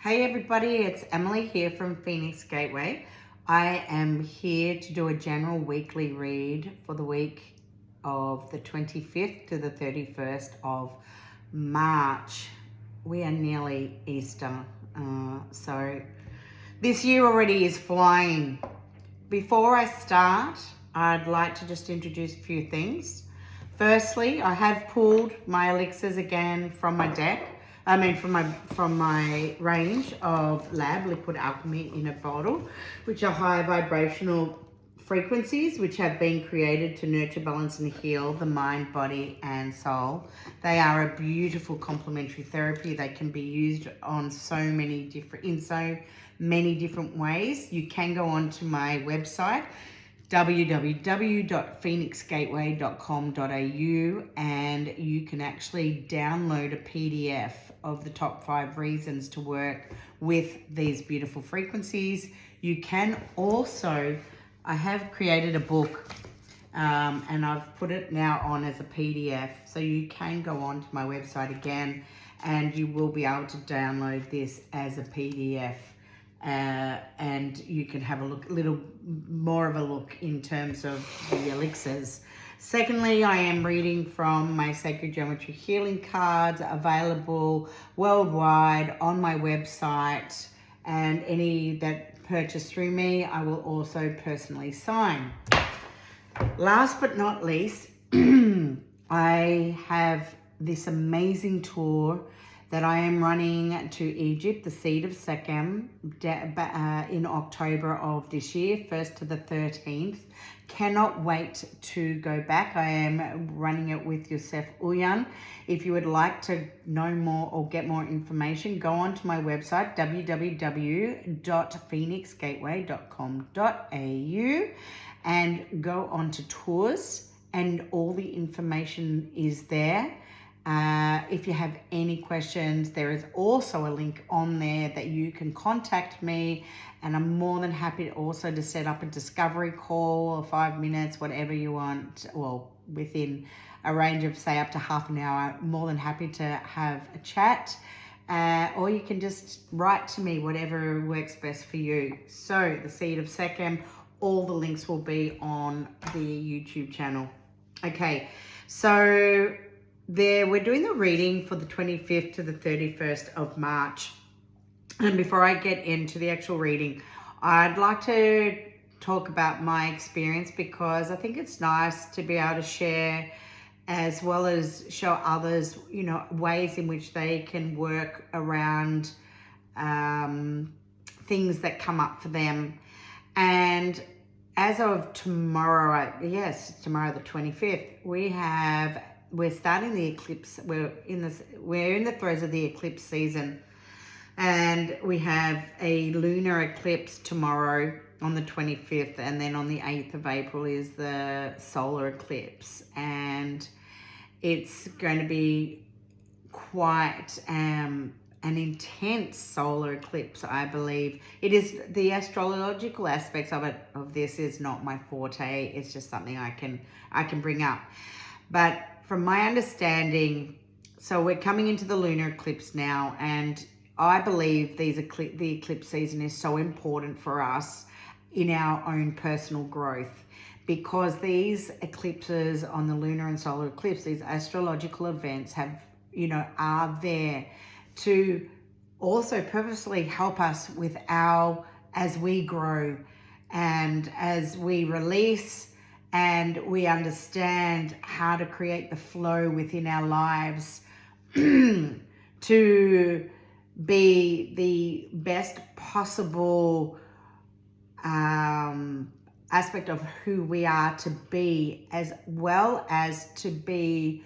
Hey everybody, it's Emily here from Phoenix Gateway. I am here to do a general weekly read for the week of the 25th to the 31st of March. We are nearly Easter, so this year already is flying. Before I start, I'd like to just introduce a few things. Firstly, I have pulled my elixirs again from my deck. From my range of L.A.B, liquid alchemy in a bottle, which are high vibrational frequencies which have been created to nurture, balance and heal the mind, body and soul. They are a beautiful complementary therapy. They can be used on in so many different ways. You can go onto my website www.phoenixgateway.com.au and you can actually download a PDF of the top 5 reasons to work with these beautiful frequencies. You can also, I have created a book and I've put it now on as a PDF, so you can go on to my website again and you will be able to download this as a PDF. And you can have a little more of a look in terms of the elixirs. Secondly, I am reading from my Sacred Geometry Healing cards, available worldwide on my website, and any that purchase through me, I will also personally sign. Last but not least, I have this amazing tour that I am running to Egypt, the Seed of Sekhem, in October of this year, 1st to the 13th. Cannot wait to go back. I am running it with Yousef, Awyan. If you would like to know more or get more information, go on to my website, www.phoenixgateway.com.au, and go on to tours, and all the information is there. If you have any questions, there is also a link on there that you can contact me, and I'm more than happy also to set up a discovery call or 5 minutes, whatever you want, well, within a range of say up to half an hour. More than happy to have a chat, or you can just write to me, whatever works best for you. So the Seed of Sekhem, all the links will be on the YouTube channel. Okay, so we're doing the reading for the 25th to the 31st of March. And before I get into the actual reading, I'd like to talk about my experience, because I think it's nice to be able to share, as well as show others, ways in which they can work around things that come up for them. And as of tomorrow, tomorrow the 25th, we're starting the eclipse. We're in the throes of the eclipse season, and we have a lunar eclipse tomorrow on the 25th, and then on the 8th of April is the solar eclipse, and it's going to be quite an intense solar eclipse, I believe. It is, the astrological aspects of this is not my forte. It's just something I can bring up, but from my understanding, so we're coming into the lunar eclipse now, and I believe the eclipse season is so important for us in our own personal growth, because these eclipses on the lunar and solar eclipse, these astrological events are there to also purposely help us with as we grow and as we release, and we understand how to create the flow within our lives to be the best possible aspect of who we are to be, as well as to be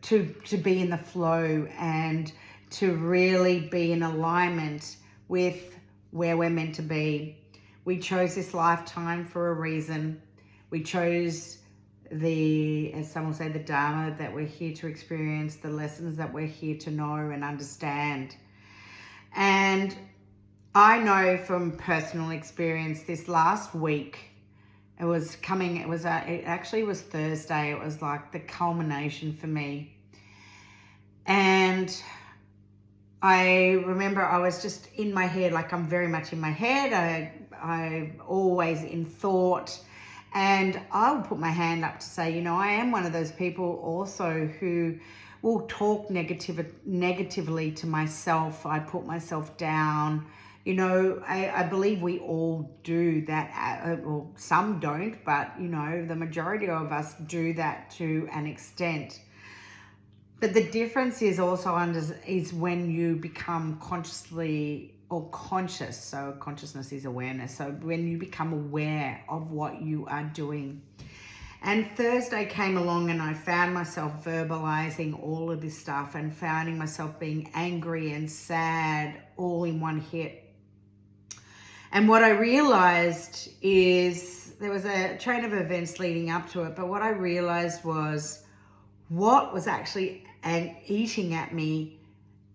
in the flow and to really be in alignment with where we're meant to be. We chose this lifetime for a reason. We chose as some will say, the Dharma that we're here to experience, the lessons that we're here to know and understand. And I know from personal experience, this last week, it actually was Thursday. It was like the culmination for me. And I remember I was just in my head, like I'm very much in my head. I'm always in thought. And I would put my hand up to say, you know, I am one of those people also who will talk negatively to myself. I put myself down. You know, I believe we all do that. Well, some don't, but, you know, the majority of us do that to an extent. But the difference is also is when you become consciously or conscious. So consciousness is awareness. So when you become aware of what you are doing. And Thursday came along and I found myself verbalizing all of this stuff and finding myself being angry and sad all in one hit. And what I realized is there was a chain of events leading up to it. But what I realized was what was actually eating at me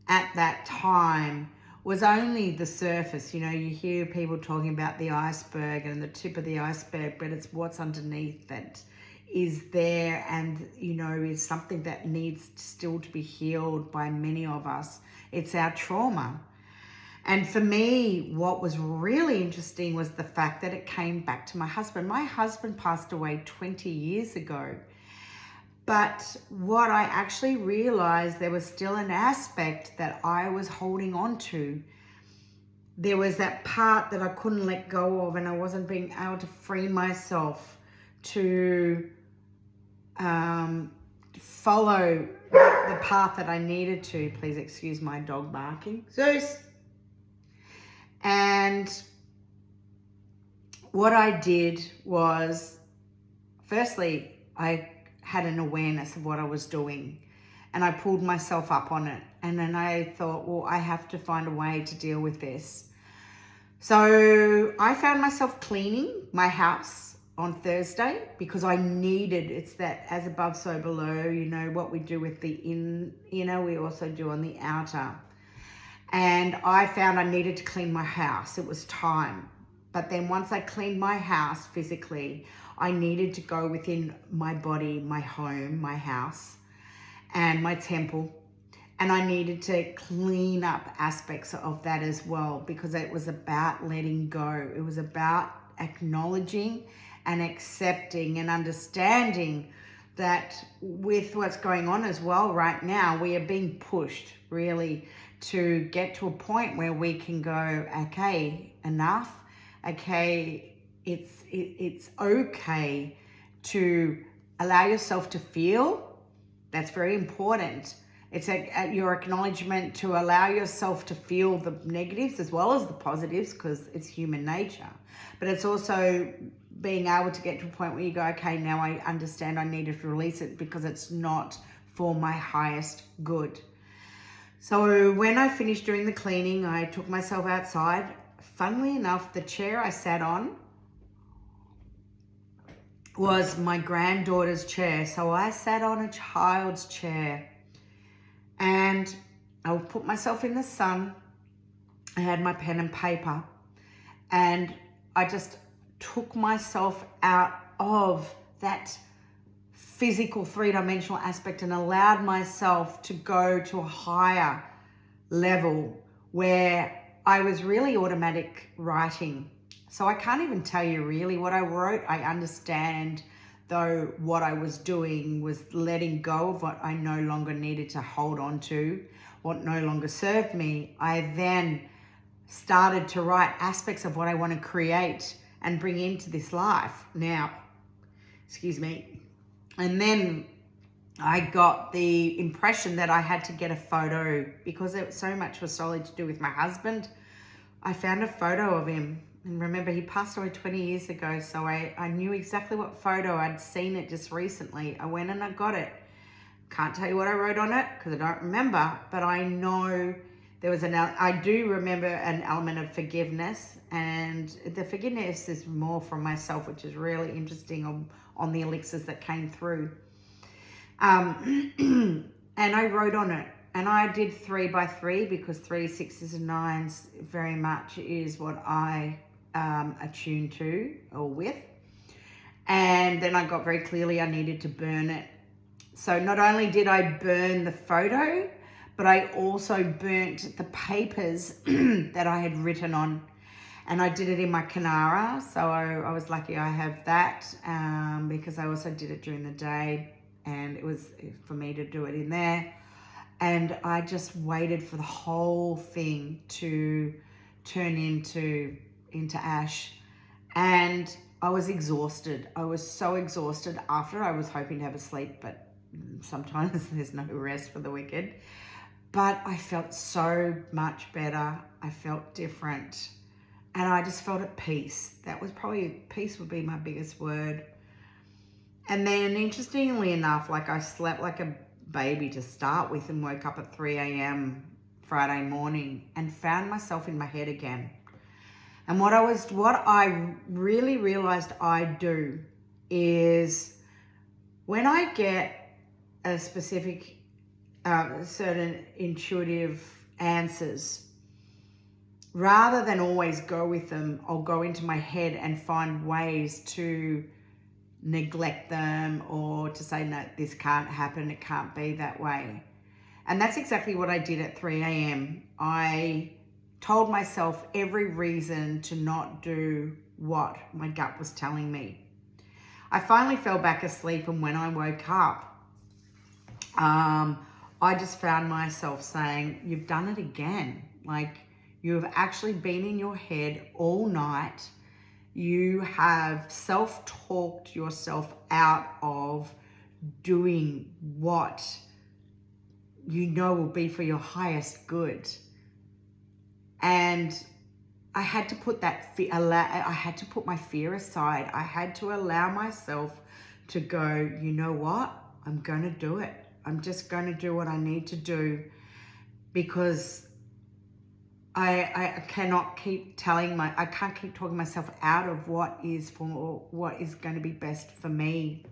at that time was only the surface. You know, you hear people talking about the iceberg and the tip of the iceberg, but it's what's underneath that is there and, you know, is something that needs still to be healed by many of us. It's our trauma. And for me, what was really interesting was the fact that it came back to my husband. My husband passed away 20 years ago. But what I actually realized, there was still an aspect that I was holding on to. There was that part that I couldn't let go of, and I wasn't being able to free myself to follow the path that I needed to. Please excuse my dog barking. Zeus! And what I did was, firstly, I had an awareness of what I was doing and I pulled myself up on it. And then I thought, well, I have to find a way to deal with this. So I found myself cleaning my house on Thursday because I needed, it's that as above, so below, you know, what we do with the inner, we also do on the outer. And I found I needed to clean my house. It was time. But then once I cleaned my house physically, I needed to go within my body, my home, my house, and my temple. And I needed to clean up aspects of that as well, because it was about letting go. It was about acknowledging and accepting and understanding that with what's going on as well right now, we are being pushed really to get to a point where we can go, okay, enough. Okay, it's okay to allow yourself to feel. That's very important. It's your acknowledgement to allow yourself to feel the negatives as well as the positives, because it's human nature. But it's also being able to get to a point where you go, okay, now I understand I need to release it because it's not for my highest good. So when I finished doing the cleaning, I took myself outside. Funnily enough, the chair I sat on was my granddaughter's chair. So I sat on a child's chair and I would put myself in the sun. I had my pen and paper and I just took myself out of that physical three-dimensional aspect and allowed myself to go to a higher level where I was really automatic writing. So I can't even tell you really what I wrote. I understand though what I was doing was letting go of what I no longer needed to hold on to, what no longer served me. I then started to write aspects of what I want to create and bring into this life now. Excuse me. And then I got the impression that I had to get a photo because so much was solely to do with my husband. I found a photo of him. And remember, he passed away 20 years ago. So I knew exactly what photo. I'd seen it just recently. I went and I got it. Can't tell you what I wrote on it because I don't remember. But I know there was I do remember an element of forgiveness. And the forgiveness is more from myself, which is really interesting on the elixirs that came through. And I wrote on it. And I did 3 by 3 because 3, 6s and 9s very much is what I attuned to or with. And then I got very clearly I needed to burn it. So not only did I burn the photo, but I also burnt the papers that I had written on, and I did it in my Kanara. So I was lucky I have that, because I also did it during the day, and it was for me to do it in there. And I just waited for the whole thing to turn into ash. And I was exhausted. I was so exhausted after. I was hoping to have a sleep, but sometimes there's no rest for the wicked. But I felt so much better. I felt different. And I just felt at peace. That was probably, peace would be my biggest word. And then interestingly enough, like I slept like a baby to start with and woke up at 3 a.m. Friday morning and found myself in my head again. And what I really realized I do is when I get a specific, certain intuitive answers, rather than always go with them, I'll go into my head and find ways to neglect them or to say, no, this can't happen, it can't be that way. And that's exactly what I did at 3 a.m. I told myself every reason to not do what my gut was telling me. I finally fell back asleep, and when I woke up, I just found myself saying, you've done it again. Like, you've actually been in your head all night. You have self-talked yourself out of doing what you know will be for your highest good. And I had to put I had to put my fear aside. I had to allow myself to go, you know what? I'm going to do it. I'm just going to do what I need to do, because I cannot keep I can't keep talking myself out of what is going to be best for me.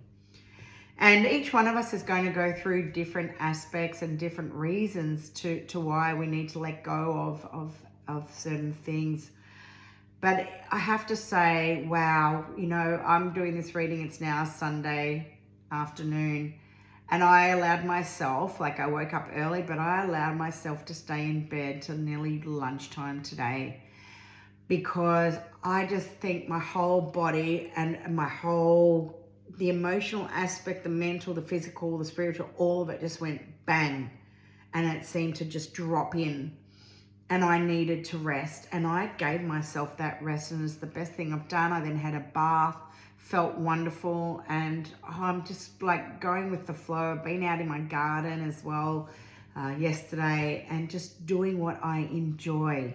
And each one of us is going to go through different aspects and different reasons to why we need to let go of certain things. But I have to say, wow, you know, I'm doing this reading, it's now Sunday afternoon, and I allowed myself, like I woke up early, but I allowed myself to stay in bed till nearly lunchtime today, because I just think my whole body and the emotional aspect, the mental, the physical, the spiritual, all of it just went bang, and it seemed to just drop in. And I needed to rest, and I gave myself that rest, and it's the best thing I've done. I then had a bath, felt wonderful, and I'm just like going with the flow. I've been out in my garden as well yesterday, and just doing what I enjoy.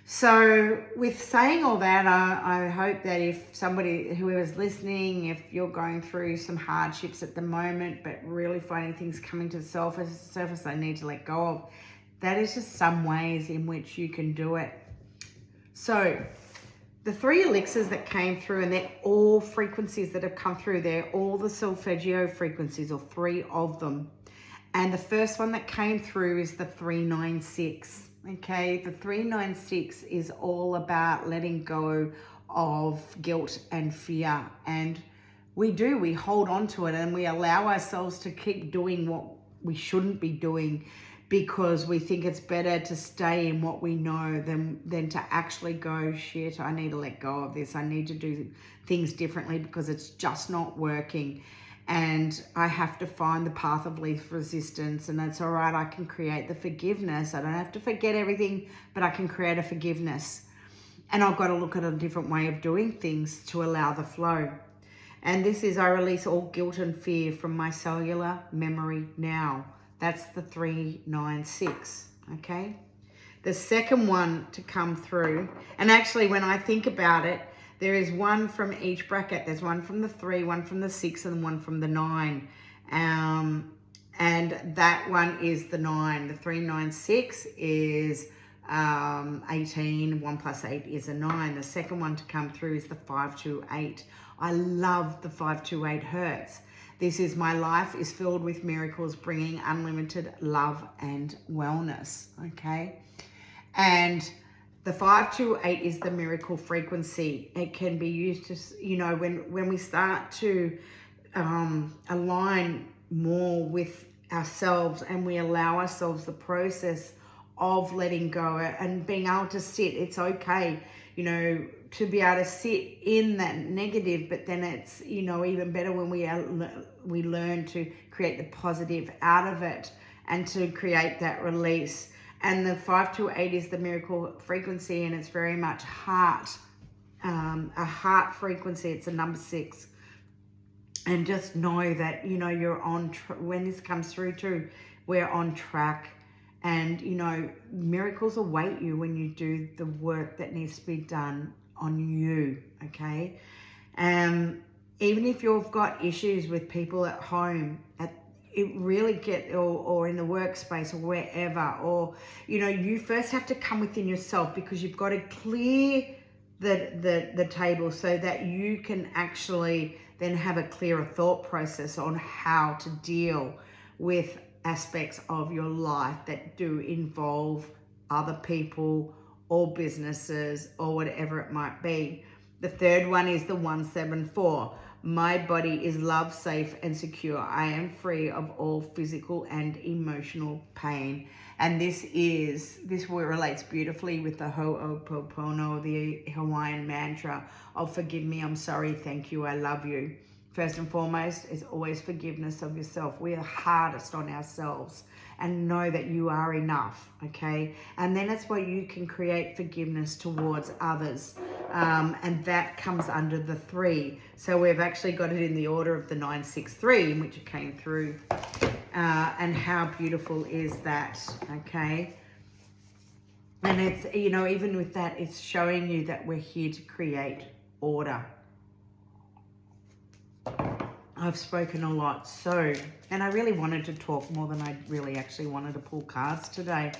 So with saying all that, I hope that if whoever's listening, if you're going through some hardships at the moment, but really finding things coming to the surface they need to let go of, that is just some ways in which you can do it. So the 3 elixirs that came through, and they're all frequencies that have come through, they're all the Solfeggio frequencies, or 3 of them. And the first one that came through is the 396. Okay, the 396 is all about letting go of guilt and fear. And we hold on to it, and we allow ourselves to keep doing what we shouldn't be doing, because we think it's better to stay in what we know than to actually go, shit, I need to let go of this. I need to do things differently because it's just not working. And I have to find the path of least resistance, and that's all right. I can create the forgiveness. I don't have to forget everything, but I can create a forgiveness. And I've got to look at a different way of doing things to allow the flow. And this is, I release all guilt and fear from my cellular memory now. That's the 396, okay? The second one to come through, and actually when I think about it, there is one from each bracket. There's one from the 3, one from the 6, and one from the 9. And that one is the 9. The 396 is 18. 1 plus 8 is a 9. The second one to come through is the 528. I love the 528 hertz. This is, my life is filled with miracles, bringing unlimited love and wellness, okay? And the 528 is the miracle frequency. It can be used to, you know, when we start to align more with ourselves, and we allow ourselves the process of letting go and being able to sit. It's okay, you know, to be able to sit in that negative, but then it's, you know, even better when we learn to create the positive out of it and to create that release. And the 528 is the miracle frequency, and it's very much heart, a heart frequency. It's a number 6. And just know that, you know, you're on, when this comes through too, we're on track. And, you know, miracles await you when you do the work that needs to be done on you, okay? Even if you've got issues with people at home, it really or in the workspace or wherever, or, you know, you first have to come within yourself, because you've got to clear the table so that you can actually then have a clearer thought process on how to deal with aspects of your life that do involve other people or businesses or whatever it might be. The third one is the 174. My body is loved, safe, and secure. I am free of all physical and emotional pain. And this relates beautifully with the hooponopono, the Hawaiian mantra of forgive me, I'm sorry, thank you, I love you. First and foremost is always forgiveness of yourself. We are hardest on ourselves, and know that you are enough, okay? And then it's where you can create forgiveness towards others. And that comes under the 3. So we've actually got it in the order of the 963 in which it came through. And how beautiful is that, okay? And it's, you know, even with that, it's showing you that we're here to create order. I've spoken a lot, and I really wanted to talk more than I really actually wanted to pull cards today,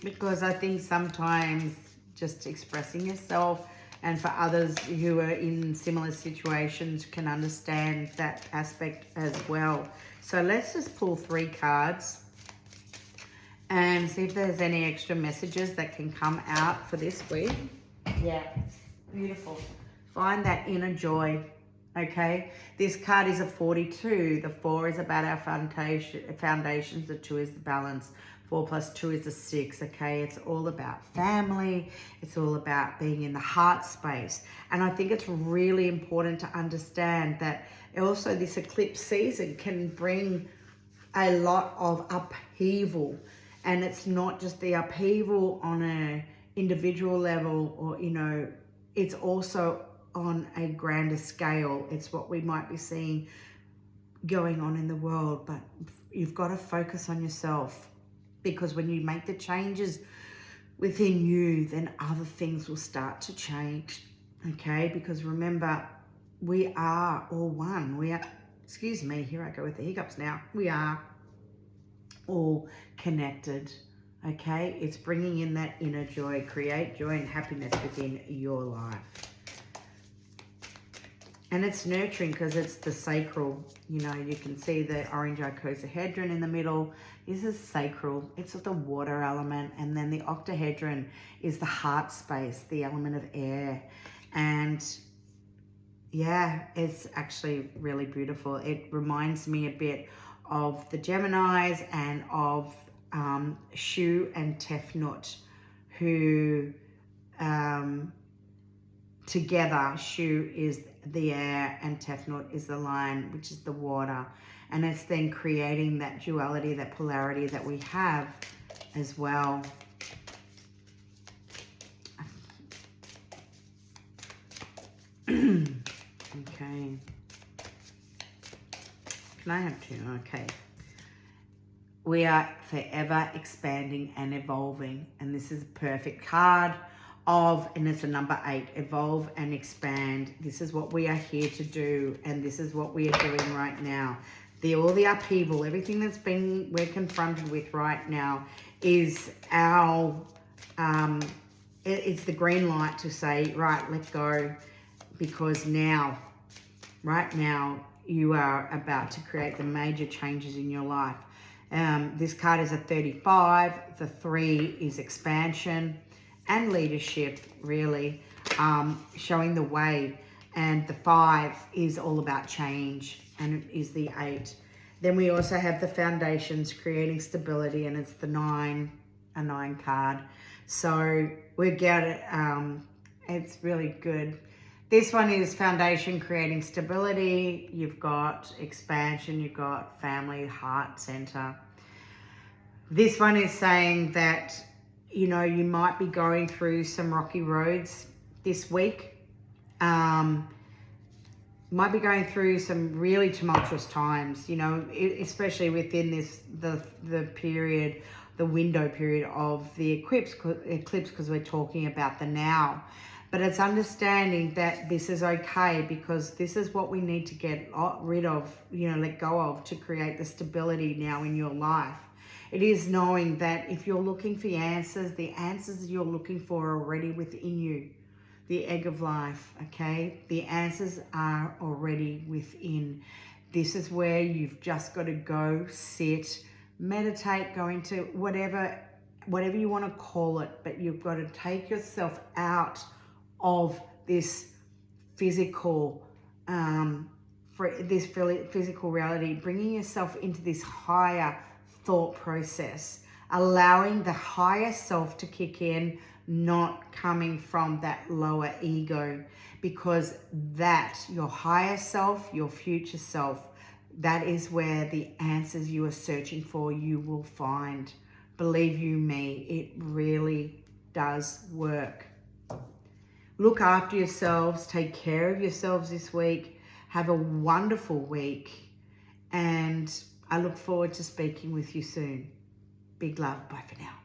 because I think sometimes just expressing yourself, and for others who are in similar situations can understand that aspect as well. So let's just pull 3 cards and see if there's any extra messages that can come out for this week. Yeah, beautiful. Find that inner joy. Okay, this card is a 42. The 4 is about our foundations. The 2 is the balance. 4 plus 2 is a 6. Okay, it's all about family. It's all about being in the heart space. And I think it's really important to understand that also this eclipse season can bring a lot of upheaval. And it's not just the upheaval on an individual level, or, you know, it's also on a grander scale. It's what we might be seeing going on in the world, but you've got to focus on yourself, because when you make the changes within you, then other things will start to change, okay? Because remember, we are all one. We are, excuse me, here I go with the hiccups now. We are all connected, okay? It's bringing in that inner joy. Create joy and happiness within your life. And it's nurturing because it's the sacral. You know, you can see the orange icosahedron in the middle. This is sacral. It's the water element. And then the octahedron is the heart space, the element of air. And yeah, it's actually really beautiful. It reminds me a bit of the Geminis and of Shu and Tefnut, who together, Shu is the air and Tefnut is the line, which is the water. And it's then creating that duality, that polarity that we have as well. Okay. Can I have 2? Okay. We are forever expanding and evolving. And this is a perfect card of, and it's a number 8, evolve and expand. This is what we are here to do, and this is what we are doing right now. All the upheaval, everything that's we're confronted with right now is our, it's the green light to say, right, let go, because now, right now, you are about to create the major changes in your life. This card is a 35. The 3 is expansion and leadership, really, showing the way. And the 5 is all about change, and it is the 8. Then we also have the foundations, creating stability, and it's a 9 card. So we get it. It's really good. This one is foundation, creating stability. You've got expansion. You've got family, heart center. This one is saying that, you know, you might be going through some rocky roads this week. Might be going through some really tumultuous times, you know, especially within the period, the window period of the eclipse, because we're talking about the now. But it's understanding that this is okay, because this is what we need to get rid of, you know, let go of, to create the stability now in your life. It is knowing that if you're looking for the answers you're looking for are already within you. The egg of life, okay? The answers are already within. This is where you've just got to go, sit, meditate, go into whatever you want to call it, but you've got to take yourself out of this physical, physical reality, bringing yourself into this higher thought process, allowing the higher self to kick in, not coming from that lower ego, because that, your higher self, your future self, that is where the answers you are searching for, you will find. Believe you me, it really does work. Look after yourselves, take care of yourselves this week. Have a wonderful week, and I look forward to speaking with you soon. Big love. Bye for now.